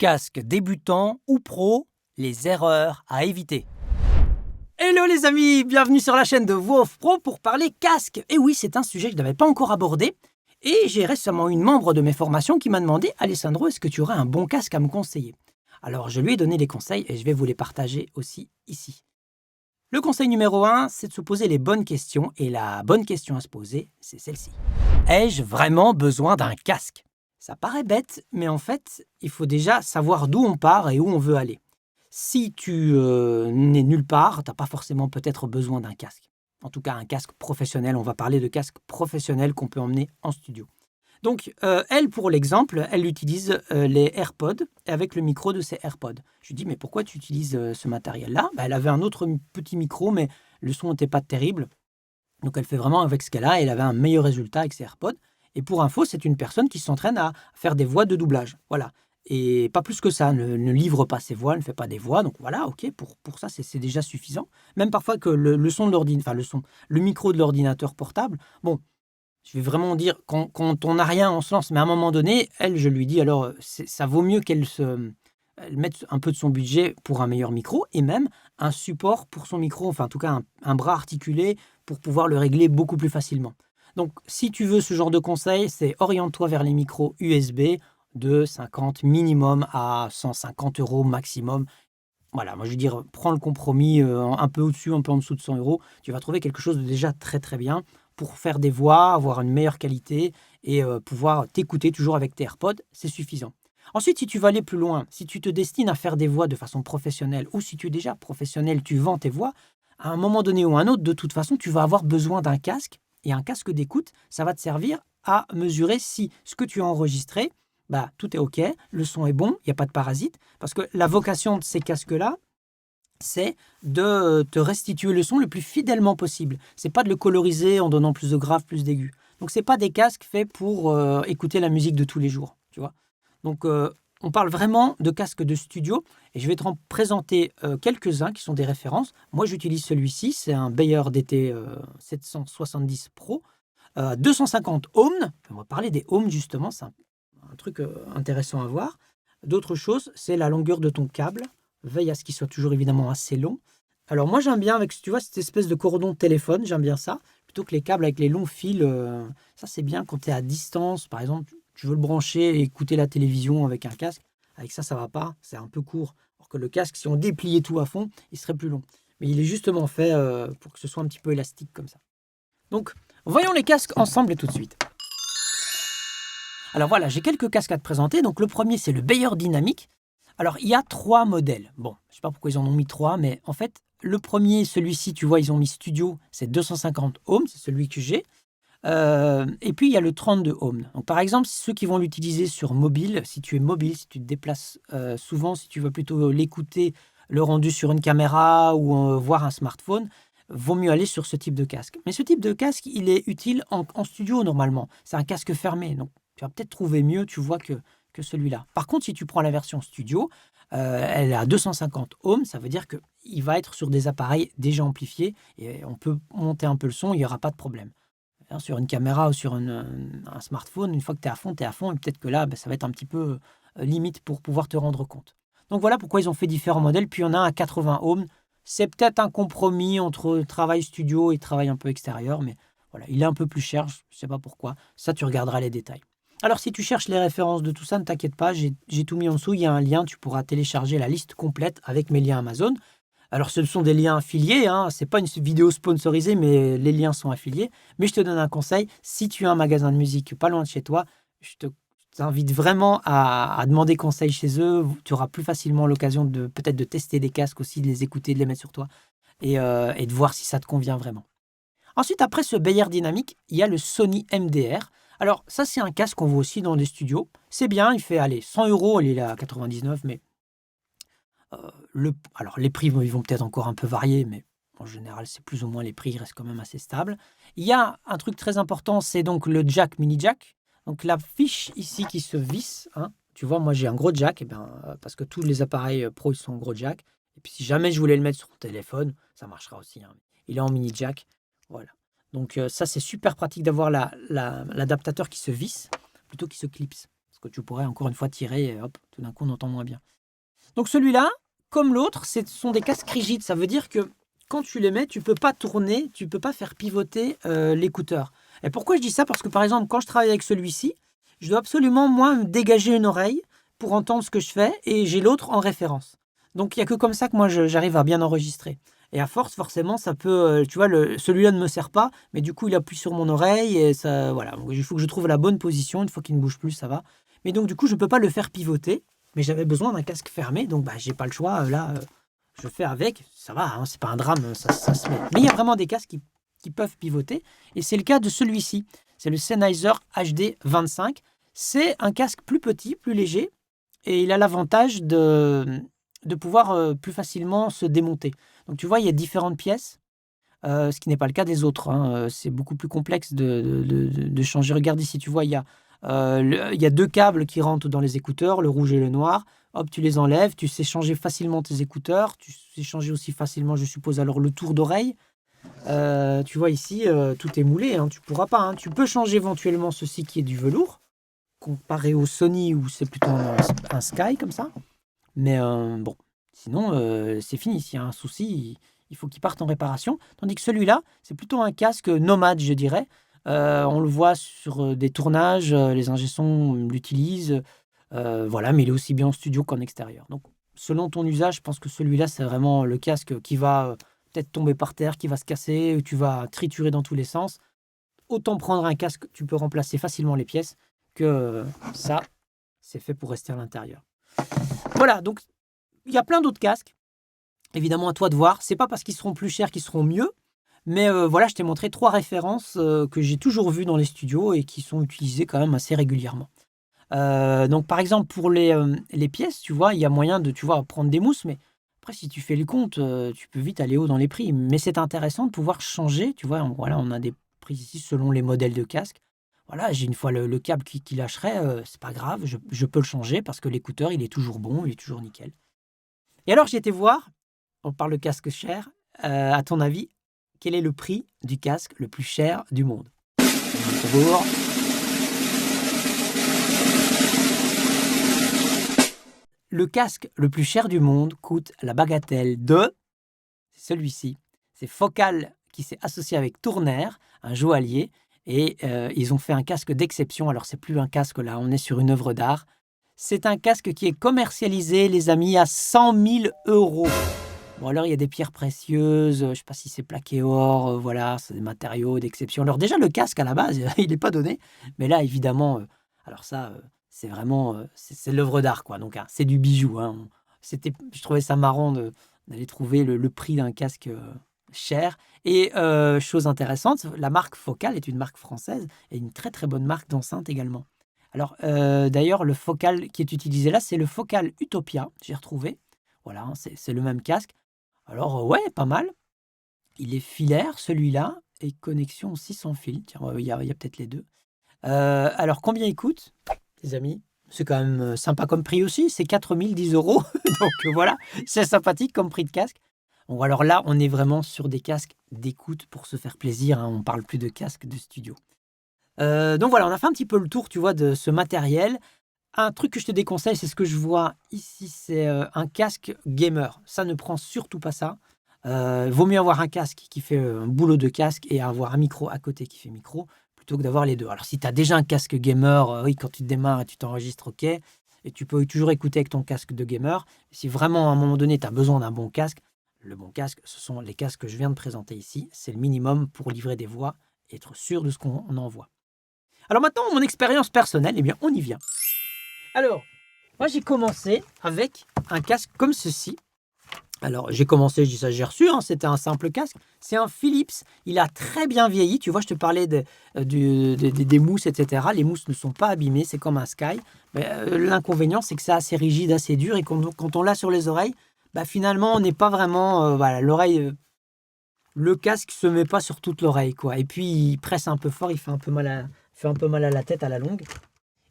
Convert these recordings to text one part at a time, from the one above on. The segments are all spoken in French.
Casque débutant ou pro, les erreurs à éviter. Hello les amis, bienvenue sur la chaîne de Voix Pro pour parler casque. Et oui, c'est un sujet que je n'avais pas encore abordé. Et j'ai récemment une membre de mes formations qui m'a demandé « Alessandro, est-ce que tu aurais un bon casque à me conseiller ?» Alors je lui ai donné les conseils et je vais vous les partager aussi ici. Le conseil numéro 1, c'est de se poser les bonnes questions. Et la bonne question à se poser, c'est celle-ci. Ai-je vraiment besoin d'un casque ? Ça paraît bête, mais en fait, il faut déjà savoir d'où on part et où on veut aller. Si tu n'es nulle part, tu n'as pas forcément peut-être besoin d'un casque. En tout cas, un casque professionnel. On va parler de casque professionnel qu'on peut emmener en studio. Donc, elle, pour l'exemple, elle utilise les AirPods avec le micro de ses AirPods. Je lui dis, mais pourquoi tu utilises ce matériel-là ? Elle avait un autre petit micro, mais le son n'était pas terrible. Donc, elle fait vraiment avec ce qu'elle a et elle avait un meilleur résultat avec ses AirPods. Et pour info, c'est une personne qui s'entraîne à faire des voix de doublage. Voilà. Et pas plus que ça, ne livre pas ses voix, ne fait pas des voix. Donc voilà, ok, pour ça, c'est déjà suffisant. Même parfois que le son de l'ordinateur, le micro de l'ordinateur portable, bon, je vais vraiment dire, quand on n'a rien, on se lance. Mais à un moment donné, elle, je lui dis, alors, ça vaut mieux elle mette un peu de son budget pour un meilleur micro et même un support pour son micro, enfin en tout cas un bras articulé pour pouvoir le régler beaucoup plus facilement. Donc, si tu veux ce genre de conseil, c'est oriente-toi vers les micros USB de 50 minimum à 150 € maximum. Voilà, moi je veux dire, prends le compromis un peu au-dessus, un peu en dessous de 100 €. Tu vas trouver quelque chose de déjà très très bien pour faire des voix, avoir une meilleure qualité et pouvoir t'écouter toujours avec tes AirPods, c'est suffisant. Ensuite, si tu veux aller plus loin, si tu te destines à faire des voix de façon professionnelle ou si tu es déjà professionnel, tu vends tes voix, à un moment donné ou à un autre, de toute façon, tu vas avoir besoin d'un casque. Et un casque d'écoute, ça va te servir à mesurer si ce que tu as enregistré, tout est OK, le son est bon, il n'y a pas de parasites. Parce que la vocation de ces casques-là, c'est de te restituer le son le plus fidèlement possible. C'est pas de le coloriser en donnant plus de graves, plus d'aigus. Donc c'est pas des casques faits pour écouter la musique de tous les jours, tu vois. Donc on parle vraiment de casques de studio et je vais te présenter quelques-uns qui sont des références. Moi j'utilise celui-ci, c'est un Beyer DT 770 Pro, 250 ohms. On va parler des ohms justement, c'est un truc intéressant à voir. D'autres choses, c'est la longueur de ton câble. Veille à ce qu'il soit toujours évidemment assez long. Alors moi j'aime bien avec, tu vois, cette espèce de cordon de téléphone, j'aime bien ça, plutôt que les câbles avec les longs fils. Ça c'est bien quand tu es à distance, par exemple, tu veux le brancher et écouter la télévision avec un casque. Avec ça, ça va pas, c'est un peu court. Alors que le casque, si on dépliait tout à fond, il serait plus long. Mais il est justement fait pour que ce soit un petit peu élastique comme ça. Donc, voyons les casques ensemble et tout de suite. Alors voilà, j'ai quelques casques à te présenter. Donc le premier, c'est le Beyer Dynamic. Alors, il y a 3 modèles. Bon, je ne sais pas pourquoi ils en ont mis 3, mais en fait, le premier, celui-ci, tu vois, ils ont mis Studio, c'est 250 ohms, c'est celui que j'ai. Et puis, il y a le 32 ohms. Donc, par exemple, ceux qui vont l'utiliser sur mobile, si tu es mobile, si tu te déplaces souvent, si tu veux plutôt l'écouter, le rendu sur une caméra ou voir un smartphone, vaut mieux aller sur ce type de casque. Mais ce type de casque, il est utile en studio normalement. C'est un casque fermé, donc tu vas peut-être trouver mieux, tu vois, que celui-là. Par contre, si tu prends la version studio, elle est à 250 ohms, ça veut dire qu'il va être sur des appareils déjà amplifiés et on peut monter un peu le son, il n'y aura pas de problème. Sur une caméra ou sur un smartphone, une fois que tu es à fond, et peut-être que là, ça va être un petit peu limite pour pouvoir te rendre compte. Donc voilà pourquoi ils ont fait différents modèles. Puis il y en a un à 80 ohms. C'est peut-être un compromis entre travail studio et travail un peu extérieur, mais voilà, il est un peu plus cher, je ne sais pas pourquoi. Ça, tu regarderas les détails. Alors, si tu cherches les références de tout ça, ne t'inquiète pas, j'ai tout mis en dessous. Il y a un lien, tu pourras télécharger la liste complète avec mes liens Amazon. Alors, ce sont des liens affiliés, ce n'est pas une vidéo sponsorisée, mais les liens sont affiliés. Mais je te donne un conseil, si tu as un magasin de musique pas loin de chez toi, je t'invite vraiment à demander conseil chez eux. Tu auras plus facilement l'occasion peut-être de tester des casques aussi, de les écouter, de les mettre sur toi et de voir si ça te convient vraiment. Ensuite, après ce Beyer Dynamic, il y a le Sony MDR. Alors, ça, c'est un casque qu'on voit aussi dans des studios. C'est bien, il fait, 100 €, il est à 99, mais alors les prix ils vont peut-être encore un peu varier, mais en général, c'est plus ou moins les prix restent quand même assez stables. Il y a un truc très important, c'est donc le jack mini jack. Donc la fiche ici qui se visse, tu vois, moi j'ai un gros jack, parce que tous les appareils pro ils sont en gros jack. Et puis si jamais je voulais le mettre sur mon téléphone, ça marchera aussi. Il est en mini jack, voilà. Donc ça c'est super pratique d'avoir l'adaptateur qui se visse plutôt qu'il se clipse. que tu pourrais encore une fois tirer et hop, tout d'un coup on entend moins bien. Donc celui-là, comme l'autre, ce sont des casques rigides. Ça veut dire que quand tu les mets, tu peux pas tourner, tu peux pas faire pivoter l'écouteur. Et pourquoi je dis ça? Parce que par exemple, quand je travaille avec celui-ci, je dois absolument, moi, me dégager une oreille pour entendre ce que je fais et j'ai l'autre en référence. Donc il n'y a que comme ça que moi j'arrive à bien enregistrer. Et à force, forcément, ça peut. Tu vois, celui-là ne me sert pas, mais du coup, il appuie sur mon oreille et ça. Voilà. Donc, il faut que je trouve la bonne position. Une fois qu'il ne bouge plus, ça va. Mais donc, du coup, je ne peux pas le faire pivoter. Mais j'avais besoin d'un casque fermé, donc bah, j'ai pas le choix. Là, je fais avec. Ça va, hein, c'est pas un drame, ça se met. Mais il y a vraiment des casques qui peuvent pivoter. Et c'est le cas de celui-ci. C'est le Sennheiser HD 25. C'est un casque plus petit, plus léger. Et il a l'avantage de pouvoir plus facilement se démonter. Donc tu vois, il y a différentes pièces, ce qui n'est pas le cas des autres, hein. C'est beaucoup plus complexe de changer. Regarde ici, tu vois, il y a deux câbles qui rentrent dans les écouteurs, le rouge et le noir. Hop, tu les enlèves, tu sais changer facilement tes écouteurs, tu sais changer aussi facilement, je suppose, alors le tour d'oreille. Tu vois ici, tout est moulé, hein, tu ne pourras pas, hein. Tu peux changer éventuellement ceci qui est du velours, comparé au Sony où c'est plutôt un Sky comme ça. Mais bon, sinon, c'est fini. S'il y a un souci, il faut qu'il parte en réparation. Tandis que celui-là, c'est plutôt un casque nomade, je dirais. On le voit sur des tournages, les ingé sons l'utilisent. Voilà, mais il est aussi bien en studio qu'en extérieur. Donc, selon ton usage, je pense que celui-là, c'est vraiment le casque qui va peut-être tomber par terre, qui va se casser, tu vas triturer dans tous les sens. Autant prendre un casque, tu peux remplacer facilement les pièces, que ça, c'est fait pour rester à l'intérieur. Voilà, donc il y a plein d'autres casques. Évidemment, à toi de voir. C'est pas parce qu'ils seront plus chers qu'ils seront mieux. Mais voilà, je t'ai montré 3 références que j'ai toujours vues dans les studios et qui sont utilisées quand même assez régulièrement. Donc, par exemple, pour les pièces, tu vois, il y a moyen de prendre des mousses. Mais après, si tu fais le compte, tu peux vite aller haut dans les prix. Mais c'est intéressant de pouvoir changer. Tu vois, voilà, on a des prix ici selon les modèles de casques. Voilà, j'ai une fois le câble qui lâcherait, c'est pas grave, je peux le changer parce que l'écouteur, il est toujours bon, il est toujours nickel. Et alors, j'ai été voir, on parle de casque cher, à ton avis, quel est le prix du casque le plus cher du monde? Bonjour. Le casque le plus cher du monde coûte la bagatelle de... C'est celui-ci. C'est Focal qui s'est associé avec Tourner, un joaillier, et ils ont fait un casque d'exception. Alors, c'est plus un casque là, on est sur une œuvre d'art. C'est un casque qui est commercialisé, les amis, à 100 000 €. Bon, alors, il y a des pierres précieuses, je ne sais pas si c'est plaqué or, voilà, c'est des matériaux d'exception. Alors, déjà, le casque, à la base, il n'est pas donné. Mais là, évidemment, alors ça, c'est vraiment, c'est l'œuvre d'art, quoi. Donc, hein, c'est du bijou, hein. Je trouvais ça marrant d'aller trouver le prix d'un casque cher. Et chose intéressante, la marque Focal est une marque française et une très, très bonne marque d'enceinte également. Alors, d'ailleurs, le Focal qui est utilisé là, c'est le Focal Utopia, j'ai retrouvé. Voilà, hein, c'est le même casque. Alors, ouais, pas mal. Il est filaire, celui-là, et connexion aussi sans fil. Tiens, il y a peut-être les deux. Alors, combien il coûte, les amis? C'est quand même sympa comme prix aussi, c'est 4 010 €. Donc voilà, c'est sympathique comme prix de casque. Bon, alors là, on est vraiment sur des casques d'écoute pour se faire plaisir, hein, on ne parle plus de casques de studio. Donc voilà, on a fait un petit peu le tour, tu vois, de ce matériel. Un truc que je te déconseille, c'est ce que je vois ici, c'est un casque gamer. Ça, ne prend surtout pas ça. Vaut mieux avoir un casque qui fait un boulot de casque et avoir un micro à côté qui fait micro, plutôt que d'avoir les deux. Alors si tu as déjà un casque gamer, oui, quand tu démarres et tu t'enregistres, ok, et tu peux toujours écouter avec ton casque de gamer. Si vraiment à un moment donné, tu as besoin d'un bon casque, le bon casque, ce sont les casques que je viens de présenter ici. C'est le minimum pour livrer des voix et être sûr de ce qu'on envoie. Alors maintenant, mon expérience personnelle, eh bien, on y vient. Alors, moi, j'ai commencé avec un casque comme ceci. Alors, j'ai commencé, je dis ça, j'ai reçu, hein, c'était un simple casque. C'est un Philips, il a très bien vieilli. Tu vois, je te parlais des mousses, etc. Les mousses ne sont pas abîmées, c'est comme un Sky. Mais l'inconvénient, c'est que c'est assez rigide, assez dur. Et quand on l'a sur les oreilles, bah, finalement, on n'est pas vraiment... voilà, l'oreille... le casque se met pas sur toute l'oreille, quoi. Et puis, il presse un peu fort, il fait un peu mal à la tête à la longue.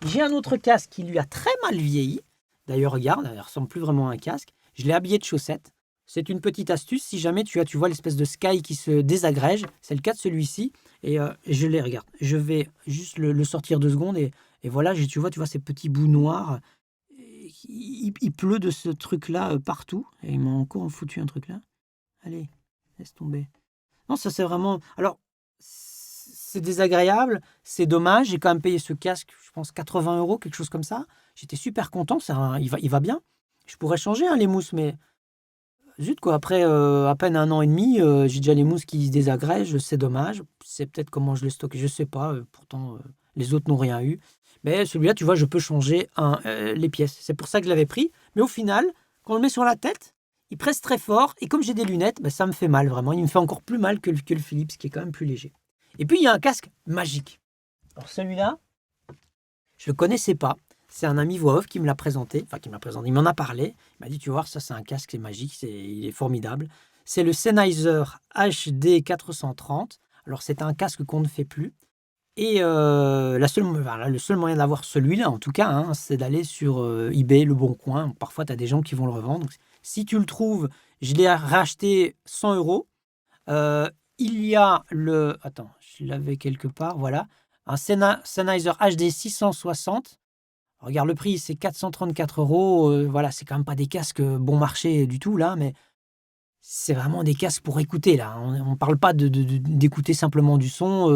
J'ai un autre casque qui, lui, a très mal vieilli. D'ailleurs, regarde, il ne ressemble plus vraiment à un casque. Je l'ai habillé de chaussettes. C'est une petite astuce. Si jamais tu vois l'espèce de Sky qui se désagrège, c'est le cas de celui-ci. Et je regarde. Je vais juste le sortir 2 secondes et Et voilà, tu vois ces petits bouts noirs. Et il pleut de ce truc-là partout. Et ils m'ont encore foutu un truc là. Allez, laisse tomber. Non, ça c'est vraiment. Alors, c'est désagréable, c'est dommage. J'ai quand même payé ce casque, je pense 80 euros, quelque chose comme ça. J'étais super content. Il va bien. Je pourrais changer hein, les mousses, mais zut quoi. Après à peine un an et demi, j'ai déjà les mousses qui se désagrègent. C'est dommage. C'est peut-être comment je les stocke, je sais pas. Pourtant, les autres n'ont rien eu. Mais celui-là, tu vois, je peux changer les pièces. C'est pour ça que je l'avais pris. Mais au final, quand on le met sur la tête, il presse très fort. Et comme j'ai des lunettes, ben, ça me fait mal vraiment. Il me fait encore plus mal que le Philips, qui est quand même plus léger. Et puis, il y a un casque magique. Alors celui-là, je ne le connaissais pas. C'est un ami voix off qui me l'a présenté. Enfin, qui m'a présenté. Il m'en a parlé. Il m'a dit, tu vois, ça c'est un casque, c'est magique. Il est formidable. C'est le Sennheiser HD 430. Alors, c'est un casque qu'on ne fait plus. Et le seul moyen d'avoir celui-là, en tout cas, hein, c'est d'aller sur eBay, Le Bon Coin. Parfois, tu as des gens qui vont le revendre. Donc, si tu le trouves, je l'ai racheté 100 euros. Il y a le... Attends, je l'avais quelque part, voilà. Un Sennheiser HD 660. Regarde le prix, c'est 434 euros. Voilà, c'est quand même pas des casques bon marché du tout, là, mais c'est vraiment des casques pour écouter, là. On ne parle pas d'écouter simplement du son.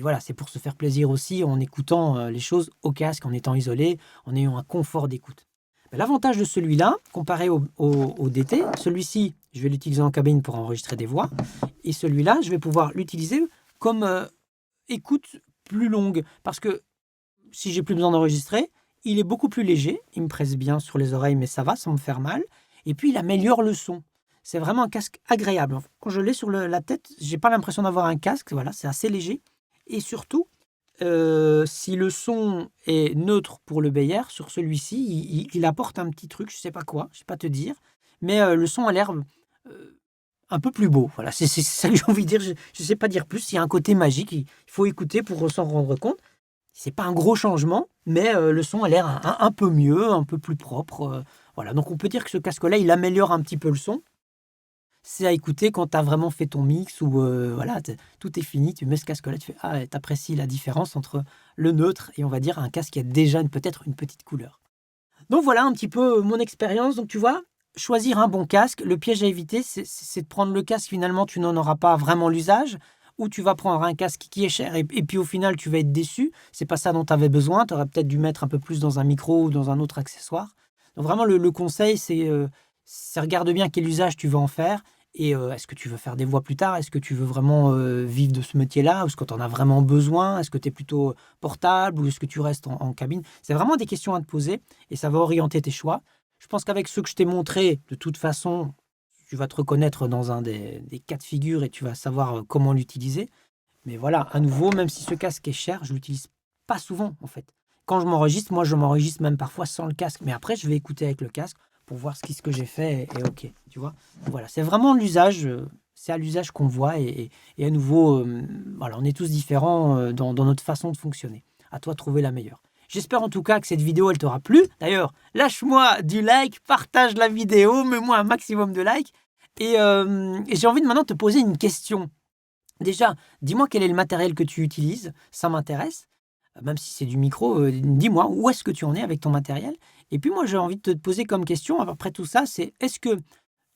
Voilà, c'est pour se faire plaisir aussi en écoutant les choses au casque, en étant isolé, en ayant un confort d'écoute. Mais l'avantage de celui-là, comparé au DT, celui-ci, je vais l'utiliser en cabine pour enregistrer des voix. Et celui-là, je vais pouvoir l'utiliser comme écoute plus longue. Parce que si j'ai plus besoin d'enregistrer, il est beaucoup plus léger. Il me presse bien sur les oreilles, mais ça va sans me faire mal. Et puis, il améliore le son. C'est vraiment un casque agréable. Quand je l'ai sur la tête, j'ai pas l'impression d'avoir un casque. Voilà, c'est assez léger. Et surtout, si le son est neutre pour le Beyer, sur celui-ci, il apporte un petit truc, je sais pas quoi, je sais pas te dire. Mais le son a l'air un peu plus beau. Voilà, c'est ça que j'ai envie de dire. Je ne sais pas dire plus. Il y a un côté magique. Il faut écouter pour s'en rendre compte. C'est pas un gros changement, mais le son a l'air un peu mieux, un peu plus propre. Voilà, donc on peut dire que ce casque-là, il améliore un petit peu le son. C'est à écouter quand tu as vraiment fait ton mix ou voilà, tout est fini, tu mets ce casque-là, tu fais ah, tu apprécies la différence entre le neutre et on va dire un casque qui a déjà peut-être une petite couleur. Donc voilà un petit peu mon expérience. Donc tu vois, choisir un bon casque, le piège à éviter, c'est de prendre le casque, finalement tu n'en auras pas vraiment l'usage, ou tu vas prendre un casque qui est cher et puis au final tu vas être déçu. C'est pas ça dont tu avais besoin, tu aurais peut-être dû mettre un peu plus dans un micro ou dans un autre accessoire. Donc vraiment le conseil c'est regarde bien quel usage tu veux en faire. Et est-ce que tu veux faire des voix plus tard? Est-ce que tu veux vraiment vivre de ce métier-là? Ou est-ce que tu en as vraiment besoin? Est-ce que tu es plutôt portable ou est-ce que tu restes en cabine? C'est vraiment des questions à te poser et ça va orienter tes choix. Je pense qu'avec ceux que je t'ai montrés, de toute façon, tu vas te reconnaître dans un des cas de figure et tu vas savoir comment l'utiliser. Mais voilà, à nouveau, même si ce casque est cher, je ne l'utilise pas souvent en fait. Quand je m'enregistre, moi je m'enregistre même parfois sans le casque. Mais après, je vais écouter avec le casque pour voir ce que j'ai fait est OK. Tu vois? Voilà, c'est vraiment l'usage. C'est à l'usage qu'on voit. Et à nouveau, voilà, on est tous différents dans notre façon de fonctionner. À toi de trouver la meilleure. J'espère en tout cas que cette vidéo, elle t'aura plu. D'ailleurs, lâche-moi du like, partage la vidéo, mets-moi un maximum de likes. Et j'ai envie de maintenant te poser une question. Déjà, dis-moi quel est le matériel que tu utilises, ça m'intéresse. Même si c'est du micro, dis-moi où est-ce que tu en es avec ton matériel. Et puis moi, j'ai envie de te poser comme question, après tout ça, c'est est-ce que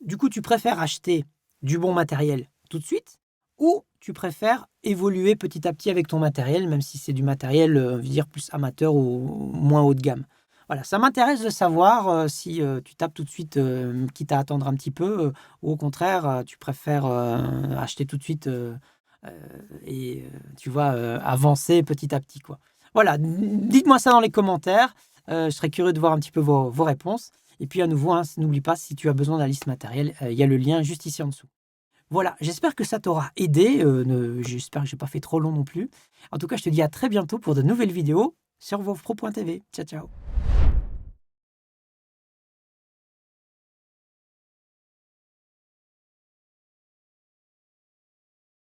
du coup tu préfères acheter du bon matériel tout de suite ou tu préfères évoluer petit à petit avec ton matériel, même si c'est du matériel, je veux dire, plus amateur ou moins haut de gamme. Voilà, ça m'intéresse de savoir si tu tapes tout de suite, quitte à attendre un petit peu, ou au contraire, tu préfères acheter tout de suite et tu vois, avancer petit à petit, quoi. Voilà, dites-moi ça dans les commentaires. Je serais curieux de voir un petit peu vos réponses. Et puis à nouveau, hein, n'oublie pas, si tu as besoin de la liste matérielle, il y a le lien juste ici en dessous. Voilà, j'espère que ça t'aura aidé. J'espère que je n'ai pas fait trop long non plus. En tout cas, je te dis à très bientôt pour de nouvelles vidéos sur vovpro.tv. Ciao, ciao.